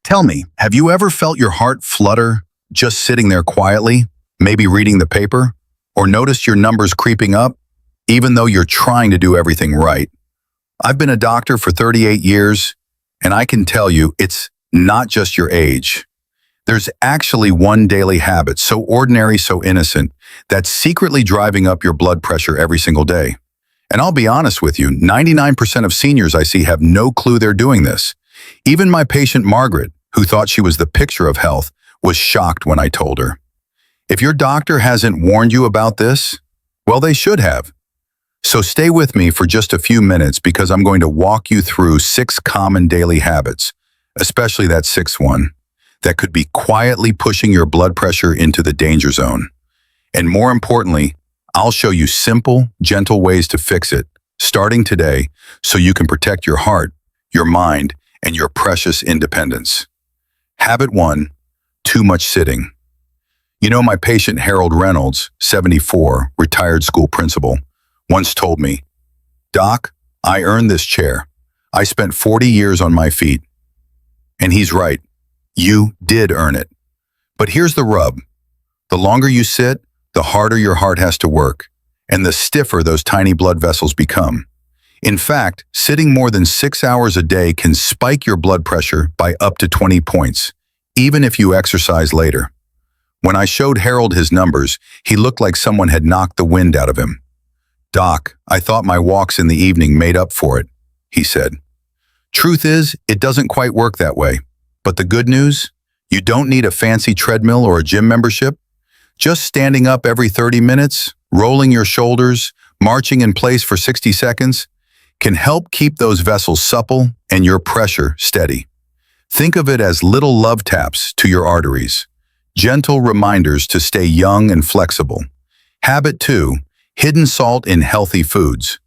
Tell me, have you ever felt your heart flutter just sitting there quietly, maybe reading the paper, or noticed your numbers creeping up, even though you're trying to do everything right? I've been a doctor for 38 years, and I can tell you it's not just your age. There's actually one daily habit, so ordinary, so innocent, that's secretly driving up your blood pressure every single day. And I'll be honest with you, 99% of seniors I see have no clue they're doing this. Even my patient Margaret, who thought she was the picture of health, was shocked when I told her. If your doctor hasn't warned you about this, well, they should have. So stay with me for just a few minutes because I'm going to walk you through 6 common daily habits, especially that 6th one, that could be quietly pushing your blood pressure into the danger zone. And more importantly, I'll show you simple, gentle ways to fix it, starting today, so you can protect your heart, your mind, and your precious independence. Habit 1, too much sitting. You know, my patient Harold Reynolds, 74, retired school principal, once told me, "Doc, I earned this chair. I spent 40 years on my feet." And he's right. You did earn it. But here's the rub. The longer you sit, the harder your heart has to work, and the stiffer those tiny blood vessels become. In fact, sitting more than 6 hours a day can spike your blood pressure by up to 20 points, even if you exercise later. When I showed Harold his numbers, he looked like someone had knocked the wind out of him. "Doc, I thought my walks in the evening made up for it," he said. Truth is, it doesn't quite work that way. But the good news? You don't need a fancy treadmill or a gym membership. Just standing up every 30 minutes, rolling your shoulders, marching in place for 60 seconds, can help keep those vessels supple and your pressure steady. Think of it as little love taps to your arteries, gentle reminders to stay young and flexible. Habit 2, hidden salt in healthy foods.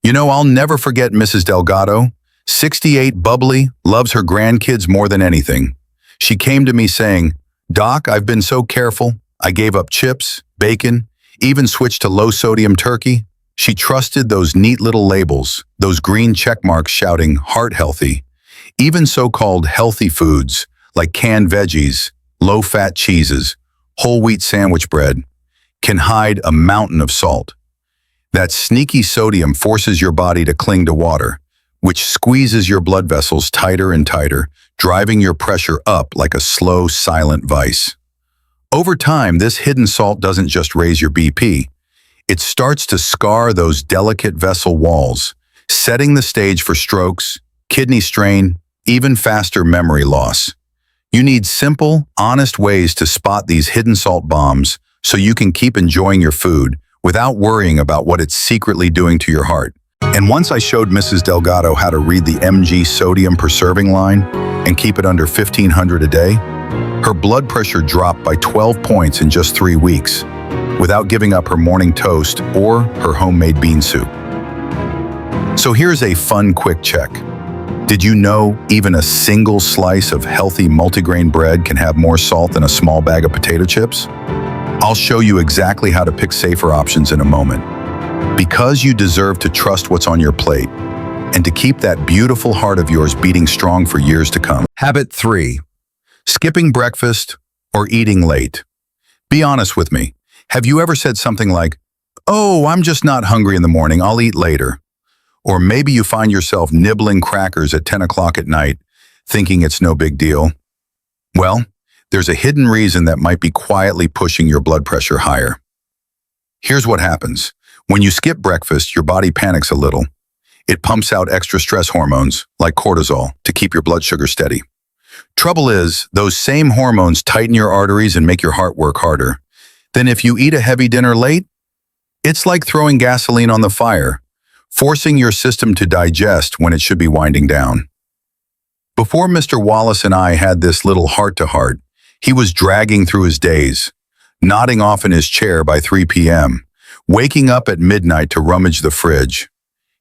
You know, I'll never forget Mrs. Delgado, 68, bubbly, loves her grandkids more than anything. She came to me saying, "Doc, I've been so careful. I gave up chips, bacon, even switched to low-sodium turkey." She trusted those neat little labels, those green check marks shouting heart healthy. Even so-called healthy foods like canned veggies, low-fat cheeses, whole wheat sandwich bread can hide a mountain of salt. That sneaky sodium forces your body to cling to water, which squeezes your blood vessels tighter and tighter, driving your pressure up like a slow, silent vice. Over time, this hidden salt doesn't just raise your BP. It starts to scar those delicate vessel walls, setting the stage for strokes, kidney strain, even faster memory loss. You need simple, honest ways to spot these hidden salt bombs so you can keep enjoying your food without worrying about what it's secretly doing to your heart. And once I showed Mrs. Delgado how to read the mg sodium per serving line and keep it under 1,500 a day, her blood pressure dropped by 12 points in just 3 weeks, without giving up her morning toast or her homemade bean soup. So here's a fun quick check. Did you know even a single slice of healthy multigrain bread can have more salt than a small bag of potato chips? I'll show you exactly how to pick safer options in a moment. Because you deserve to trust what's on your plate and to keep that beautiful heart of yours beating strong for years to come. Habit 3, skipping breakfast or eating late. Be honest with me. Have you ever said something like, "Oh, I'm just not hungry in the morning, I'll eat later"? Or maybe you find yourself nibbling crackers at 10 o'clock at night, thinking it's no big deal. Well, there's a hidden reason that might be quietly pushing your blood pressure higher. Here's what happens. When you skip breakfast, your body panics a little. It pumps out extra stress hormones, like cortisol, to keep your blood sugar steady. Trouble is, those same hormones tighten your arteries and make your heart work harder. Then if you eat a heavy dinner late, it's like throwing gasoline on the fire, forcing your system to digest when it should be winding down. Before Mr. Wallace and I had this little heart-to-heart, he was dragging through his days, nodding off in his chair by 3 p.m., waking up at midnight to rummage the fridge.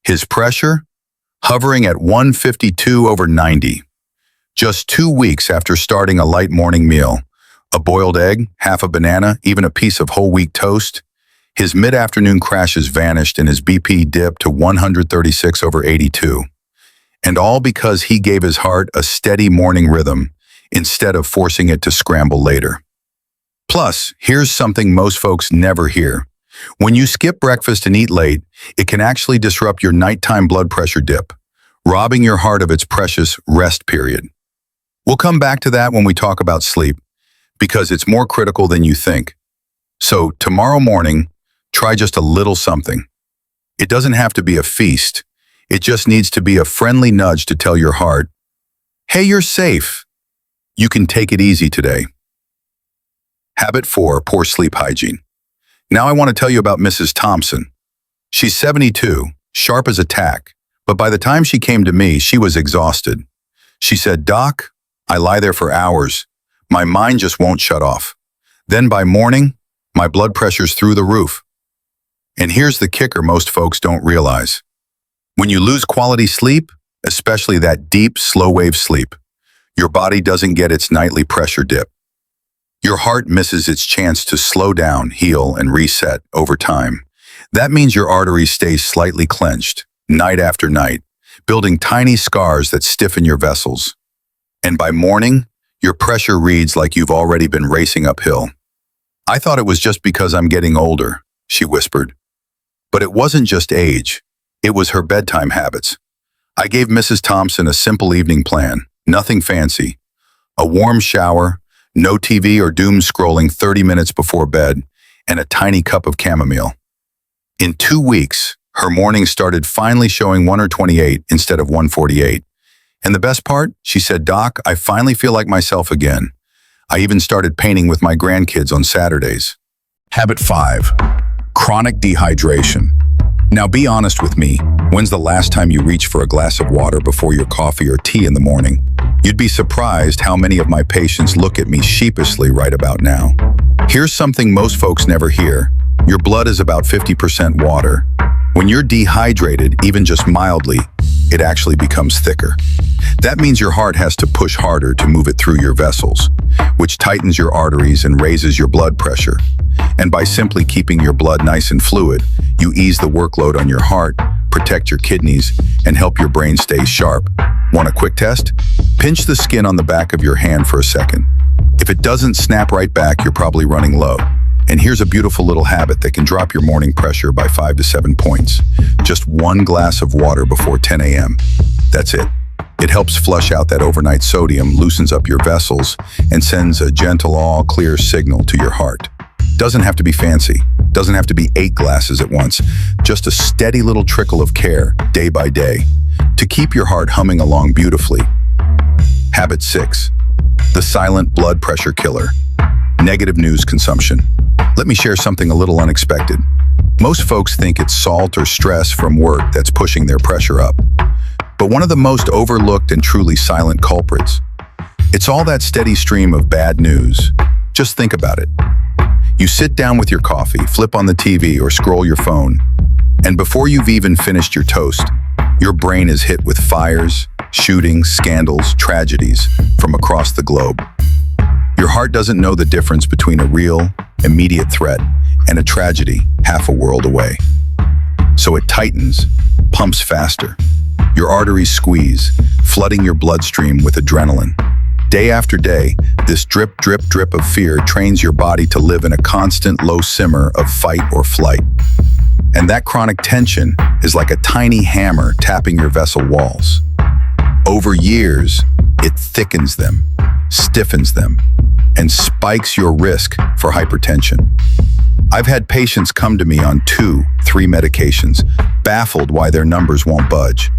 His pressure? Hovering at 152/90. Just 2 weeks after starting a light morning meal, a boiled egg, half a banana, even a piece of whole wheat toast, his mid-afternoon crashes vanished and his BP dipped to 136/82. And all because he gave his heart a steady morning rhythm instead of forcing it to scramble later. Plus, here's something most folks never hear. When you skip breakfast and eat late, it can actually disrupt your nighttime blood pressure dip, robbing your heart of its precious rest period. We'll come back to that when we talk about sleep, because it's more critical than you think. So, tomorrow morning, try just a little something. It doesn't have to be a feast. It just needs to be a friendly nudge to tell your heart, hey, you're safe. You can take it easy today. Habit 4, poor sleep hygiene. Now I want to tell you about Mrs. Thompson. She's 72, sharp as a tack, but by the time she came to me, she was exhausted. She said, "Doc, I lie there for hours. My mind just won't shut off. Then by morning, my blood pressure's through the roof." And here's the kicker most folks don't realize. When you lose quality sleep, especially that deep, slow-wave sleep, your body doesn't get its nightly pressure dip. Your heart misses its chance to slow down, heal, and reset over time. That means your arteries stay slightly clenched, night after night, building tiny scars that stiffen your vessels. And by morning, your pressure reads like you've already been racing uphill. "I thought it was just because I'm getting older," she whispered. But it wasn't just age, it was her bedtime habits. I gave Mrs. Thompson a simple evening plan, nothing fancy. A warm shower, no TV or doom scrolling 30 minutes before bed, and a tiny cup of chamomile. In 2 weeks, her mornings started finally showing 128 instead of 148. And the best part, she said, "Doc, I finally feel like myself again. I even started painting with my grandkids on Saturdays." Habit 5, chronic dehydration. Now be honest with me, when's the last time you reached for a glass of water before your coffee or tea in the morning? You'd be surprised how many of my patients look at me sheepishly right about now. Here's something most folks never hear. Your blood is about 50% water. When you're dehydrated, even just mildly, it actually becomes thicker. That means your heart has to push harder to move it through your vessels, which tightens your arteries and raises your blood pressure. And by simply keeping your blood nice and fluid, you ease the workload on your heart, protect your kidneys, and help your brain stay sharp. Want a quick test? Pinch the skin on the back of your hand for a second. If it doesn't snap right back, you're probably running low. And here's a beautiful little habit that can drop your morning pressure by 5 to 7 points. Just 1 glass of water before 10 a.m. That's it. It helps flush out that overnight sodium, loosens up your vessels, and sends a gentle, all-clear signal to your heart. Doesn't have to be fancy. Doesn't have to be 8 glasses at once. Just a steady little trickle of care, day by day, to keep your heart humming along beautifully. Habit 6, the silent blood pressure killer. Negative news consumption. Let me share something a little unexpected. Most folks think it's salt or stress from work that's pushing their pressure up. But one of the most overlooked and truly silent culprits, it's all that steady stream of bad news. Just think about it. You sit down with your coffee, flip on the TV, or scroll your phone, and before you've even finished your toast, your brain is hit with fires, shootings, scandals, tragedies from across the globe. Your heart doesn't know the difference between a real, immediate threat and a tragedy half a world away. So it tightens, pumps faster. Your arteries squeeze, flooding your bloodstream with adrenaline. Day after day, this drip, drip, drip of fear trains your body to live in a constant low simmer of fight or flight. And that chronic tension is like a tiny hammer tapping your vessel walls. Over years, it thickens them, stiffens them, and spikes your risk for hypertension. I've had patients come to me on 2, 3 medications, baffled why their numbers won't budge.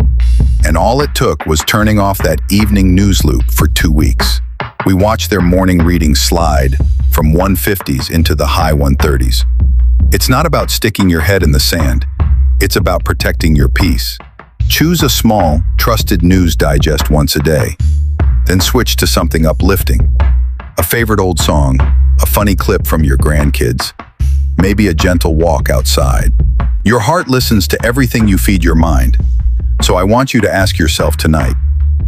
And all it took was turning off that evening news loop for 2 weeks. We watched their morning readings slide from 150s into the high 130s. It's not about sticking your head in the sand. It's about protecting your peace. Choose a small, trusted news digest once a day. Then switch to something uplifting. A favorite old song, a funny clip from your grandkids, maybe a gentle walk outside. Your heart listens to everything you feed your mind. So I want you to ask yourself tonight,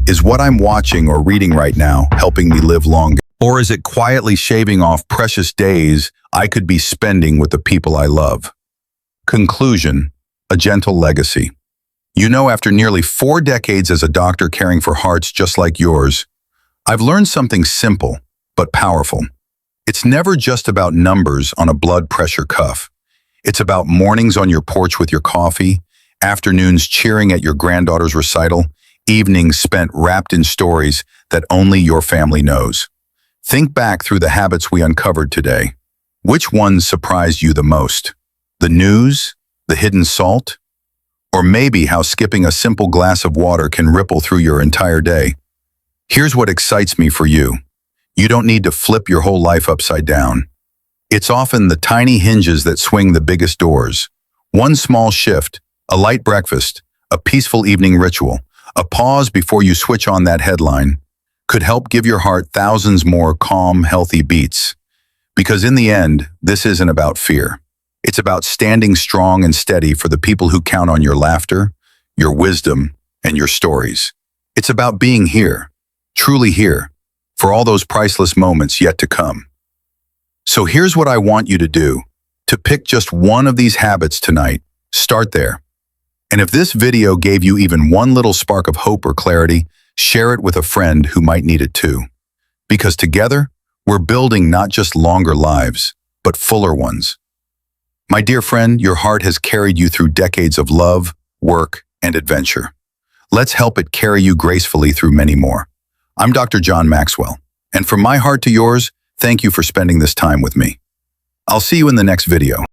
is what I'm watching or reading right now helping me live longer? Or is it quietly shaving off precious days I could be spending with the people I love? Conclusion, a gentle legacy. You know, after nearly 4 decades as a doctor caring for hearts just like yours, I've learned something simple but powerful. It's never just about numbers on a blood pressure cuff. It's about mornings on your porch with your coffee, afternoons cheering at your granddaughter's recital, evenings spent wrapped in stories that only your family knows. Think back through the habits we uncovered today. Which ones surprised you the most? The news? The hidden salt? Or maybe how skipping a simple glass of water can ripple through your entire day? Here's what excites me for you. You don't need to flip your whole life upside down. It's often the tiny hinges that swing the biggest doors. One small shift, a light breakfast, a peaceful evening ritual, a pause before you switch on that headline, could help give your heart thousands more calm, healthy beats. Because in the end, this isn't about fear. It's about standing strong and steady for the people who count on your laughter, your wisdom, and your stories. It's about being here, truly here, for all those priceless moments yet to come. So here's what I want you to do. To pick just one of these habits tonight, start there. And if this video gave you even one little spark of hope or clarity, share it with a friend who might need it too. Because together, we're building not just longer lives, but fuller ones. My dear friend, your heart has carried you through decades of love, work, and adventure. Let's help it carry you gracefully through many more. I'm Dr. John Maxwell, and from my heart to yours, thank you for spending this time with me. I'll see you in the next video.